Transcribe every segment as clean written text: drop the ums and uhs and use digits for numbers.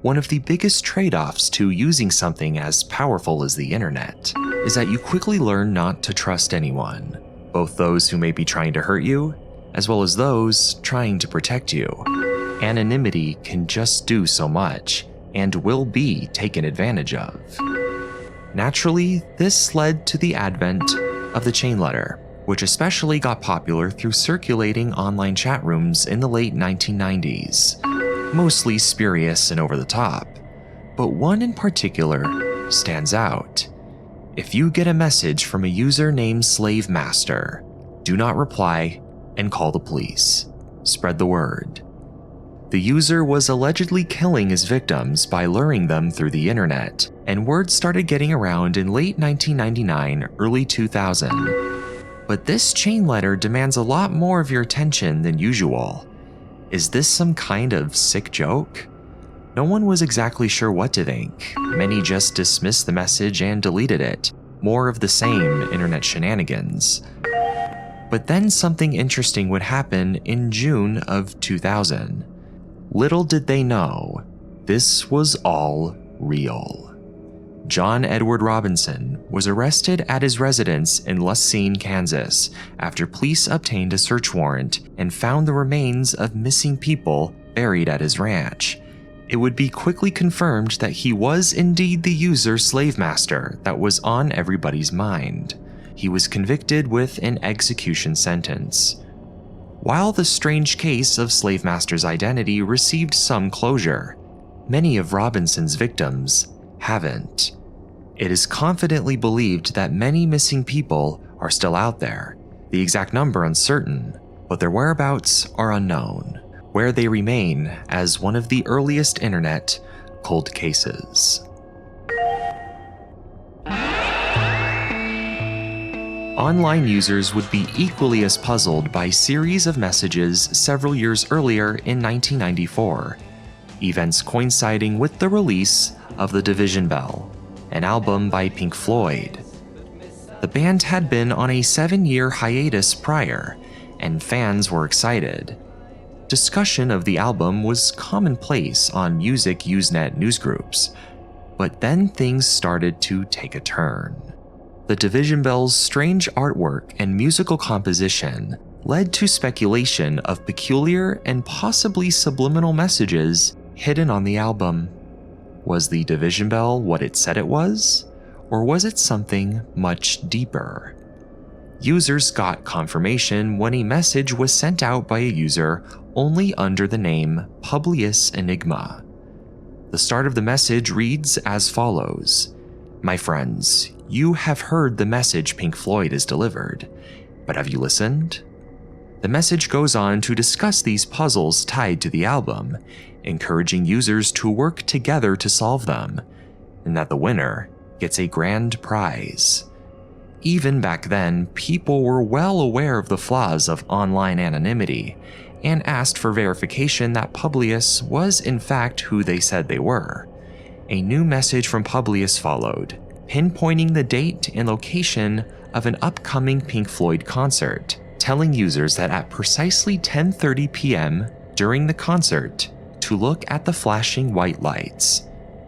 One of the biggest trade-offs to using something as powerful as the internet is that you quickly learn not to trust anyone, both those who may be trying to hurt you, as well as those trying to protect you. Anonymity can just do so much, and will be taken advantage of. Naturally, this led to the advent of the chain letter, which especially got popular through circulating online chat rooms in the late 1990s. Mostly spurious and over the top, but one in particular stands out. If you get a message from a user named Slave Master, do not reply and call the police. Spread the word. The user was allegedly killing his victims by luring them through the internet, and word started getting around in late 1999, early 2000. But this chain letter demands a lot more of your attention than usual. Is this some kind of sick joke? No one was exactly sure what to think. Many just dismissed the message and deleted it. More of the same internet shenanigans. But then something interesting would happen in June of 2000. Little did they know, this was all real. John Edward Robinson was arrested at his residence in Lucene, Kansas, after police obtained a search warrant and found the remains of missing people buried at his ranch. It would be quickly confirmed that he was indeed the user Slave Master that was on everybody's mind. He was convicted with an execution sentence. While the strange case of Slave Master's identity received some closure, many of Robinson's victims haven't. It is confidently believed that many missing people are still out there, the exact number uncertain, but their whereabouts are unknown, where they remain as one of the earliest internet cold cases. Online users would be equally as puzzled by a series of messages several years earlier in 1994, events coinciding with the release of The Division Bell, an album by Pink Floyd. The band had been on a 7-year hiatus prior, and fans were excited. Discussion of the album was commonplace on music Usenet newsgroups, but then things started to take a turn. The Division Bell's strange artwork and musical composition led to speculation of peculiar and possibly subliminal messages hidden on the album. Was the Division Bell what it said it was? Or was it something much deeper? Users got confirmation when a message was sent out by a user only under the name Publius Enigma. The start of the message reads as follows: "My friends, you have heard the message Pink Floyd has delivered, but have you listened?" The message goes on to discuss these puzzles tied to the album, encouraging users to work together to solve them, and that the winner gets a grand prize. Even back then, people were well aware of the flaws of online anonymity and asked for verification that Publius was in fact who they said they were. A new message from Publius followed, pinpointing the date and location of an upcoming Pink Floyd concert, telling users that at precisely 10:30 p.m. during the concert to look at the flashing white lights.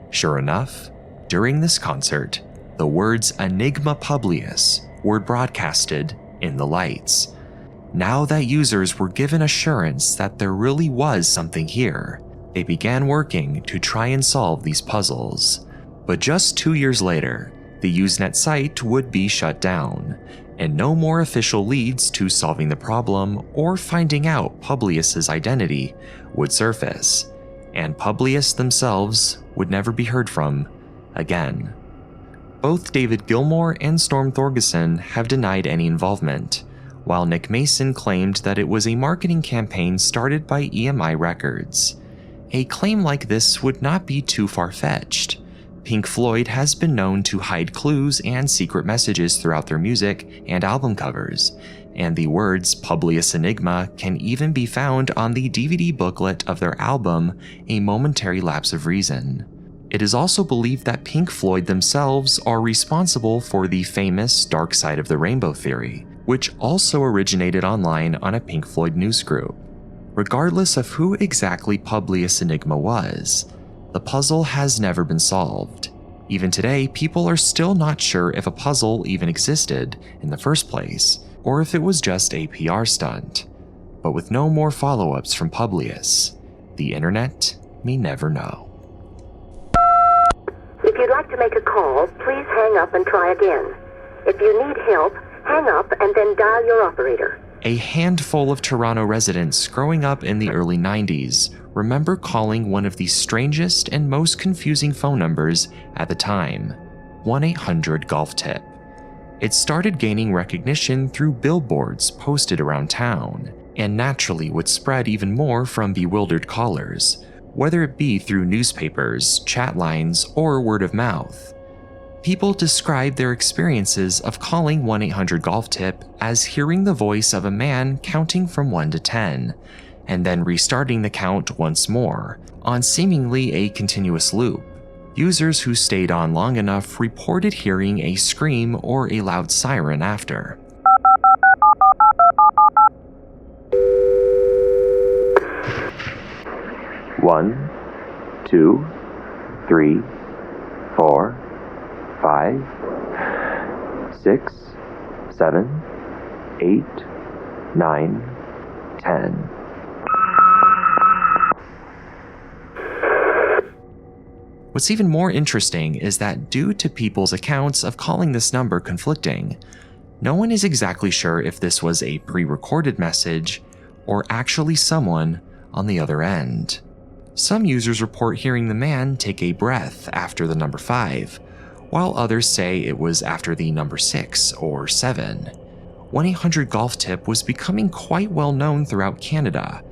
Sure enough, during this concert, the words Enigma Publius were broadcasted in the lights. Now that users were given assurance that there really was something here, they began working to try and solve these puzzles. But just 2 years later, the Usenet site would be shut down, and no more official leads to solving the problem or finding out Publius's identity would surface, and Publius themselves would never be heard from again. Both David Gilmour and Storm Thorgerson have denied any involvement, while Nick Mason claimed that it was a marketing campaign started by EMI Records. A claim like this would not be too far-fetched. Pink Floyd has been known to hide clues and secret messages throughout their music and album covers, and the words Publius Enigma can even be found on the DVD booklet of their album, A Momentary Lapse of Reason. It is also believed that Pink Floyd themselves are responsible for the famous Dark Side of the Rainbow theory, which also originated online on a Pink Floyd newsgroup. Regardless of who exactly Publius Enigma was, the puzzle has never been solved. Even today, people are still not sure if a puzzle even existed in the first place, or if it was just a PR stunt. But with no more follow-ups from Publius, the internet may never know. If you'd like to make a call, please hang up and try again. If you need help, hang up and then dial your operator. A handful of Toronto residents growing up in the early 90s remember calling one of the strangest and most confusing phone numbers at the time, 1-800-GOLF-TIP. It started gaining recognition through billboards posted around town, and naturally would spread even more from bewildered callers, whether it be through newspapers, chat lines, or word of mouth. People describe their experiences of calling 1-800-GOLF-TIP as hearing the voice of a man counting from 1 to 10, and then restarting the count once more, on seemingly a continuous loop. Users who stayed on long enough reported hearing a scream or a loud siren after. One, 2, 3, 4, 5, 6, 7, 8, 9, 10. What's even more interesting is that due to people's accounts of calling this number conflicting, no one is exactly sure if this was a pre-recorded message or actually someone on the other end. Some users report hearing the man take a breath after the number 5, while others say it was after the number 6 or 7. 1-800-GOLF-TIP was becoming quite well known throughout Canada,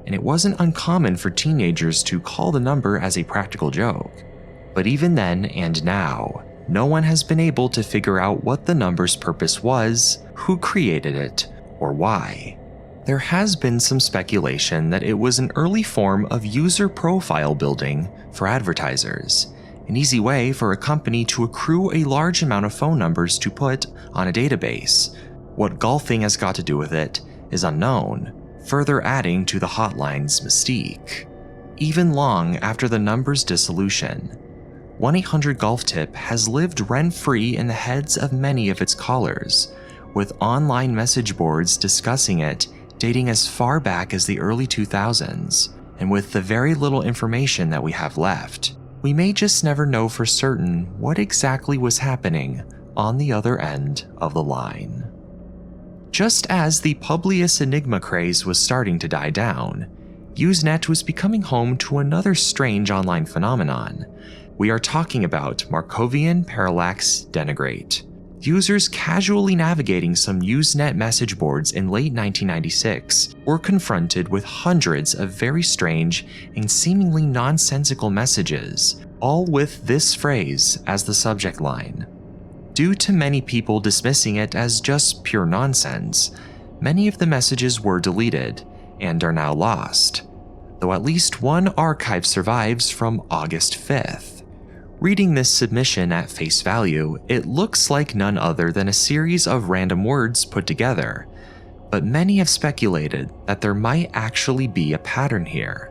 and it wasn't uncommon for teenagers to call the number as a practical joke. But even then and now, no one has been able to figure out what the number's purpose was, who created it, or why. There has been some speculation that it was an early form of user profile building for advertisers, an easy way for a company to accrue a large amount of phone numbers to put on a database. What golfing has got to do with it is unknown, further adding to the hotline's mystique. Even long after the number's dissolution, 1-800-GOLF-TIP has lived rent-free in the heads of many of its callers, with online message boards discussing it dating as far back as the early 2000s, and with the very little information that we have left, we may just never know for certain what exactly was happening on the other end of the line. Just as the Publius Enigma craze was starting to die down, Usenet was becoming home to another strange online phenomenon. We are talking about Markovian Parallax Denigrate. Users casually navigating some Usenet message boards in late 1996 were confronted with hundreds of very strange and seemingly nonsensical messages, all with this phrase as the subject line. Due to many people dismissing it as just pure nonsense, many of the messages were deleted and are now lost, though at least one archive survives from August 5th. Reading this submission at face value, it looks like none other than a series of random words put together, but many have speculated that there might actually be a pattern here.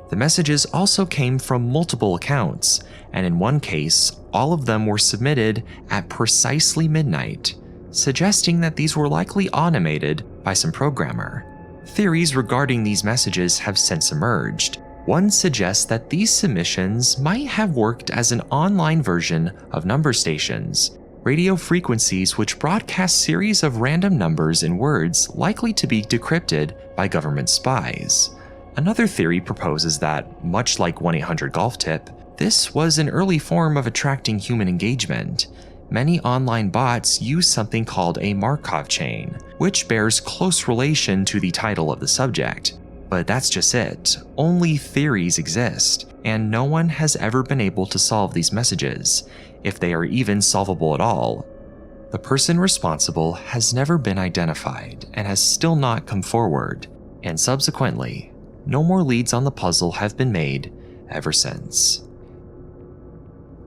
The messages also came from multiple accounts, and in one case, all of them were submitted at precisely midnight, suggesting that these were likely automated by some programmer. Theories regarding these messages have since emerged. One suggests that these submissions might have worked as an online version of number stations, radio frequencies which broadcast series of random numbers and words likely to be decrypted by government spies. Another theory proposes that, much like 1-800-GOLF-TIP, this was an early form of attracting human engagement. Many online bots use something called a Markov chain, which bears close relation to the title of the subject. But that's just it. Only theories exist, and no one has ever been able to solve these messages, if they are even solvable at all. The person responsible has never been identified and has still not come forward, and subsequently, no more leads on the puzzle have been made ever since.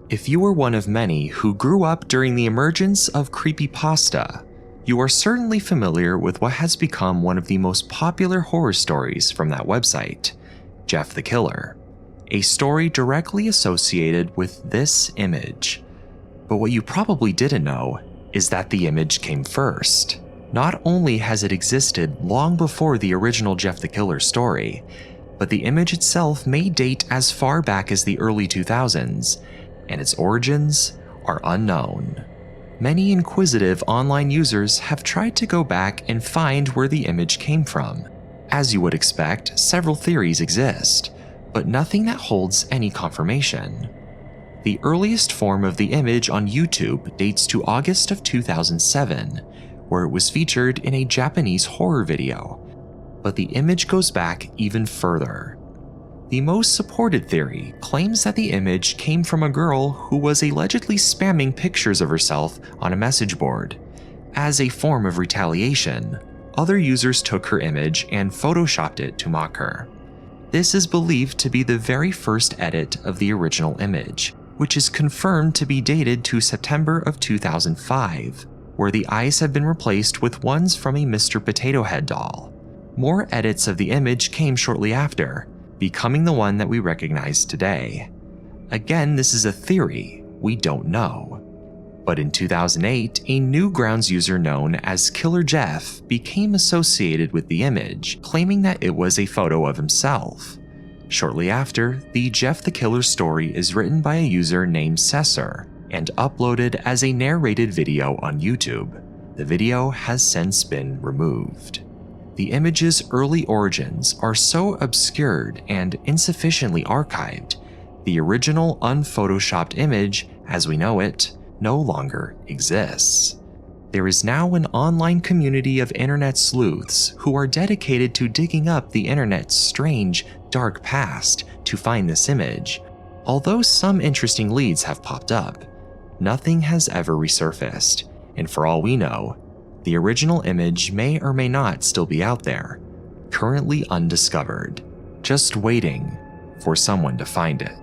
If you were one of many who grew up during the emergence of creepypasta, you are certainly familiar with what has become one of the most popular horror stories from that website, Jeff the Killer. a story directly associated with this image. But what you probably didn't know is that the image came first. Not only has it existed long before the original Jeff the Killer story, but the image itself may date as far back as the early 2000s, and its origins are unknown. Many inquisitive online users have tried to go back and find where the image came from. As you would expect, several theories exist, but nothing that holds any confirmation. The earliest form of the image on YouTube dates to August of 2007, where it was featured in a Japanese horror video, but the image goes back even further. The most supported theory claims that the image came from a girl who was allegedly spamming pictures of herself on a message board. As a form of retaliation, other users took her image and photoshopped it to mock her. This is believed to be the very first edit of the original image, which is confirmed to be dated to September of 2005, where the eyes have been replaced with ones from a Mr. Potato Head doll. More edits of the image came shortly after, becoming the one that we recognize today. Again, this is a theory, we don't know. But in 2008, a Newgrounds user known as Killer Jeff became associated with the image, claiming that it was a photo of himself. Shortly after, the Jeff the Killer story is written by a user named Cesar and uploaded as a narrated video on YouTube. The video has since been removed. The image's early origins are so obscured and insufficiently archived, the original unphotoshopped image, as we know it, no longer exists. There is now an online community of internet sleuths who are dedicated to digging up the internet's strange, dark past to find this image. Although some interesting leads have popped up, nothing has ever resurfaced, and for all we know, the original image may or may not still be out there, currently undiscovered, just waiting for someone to find it.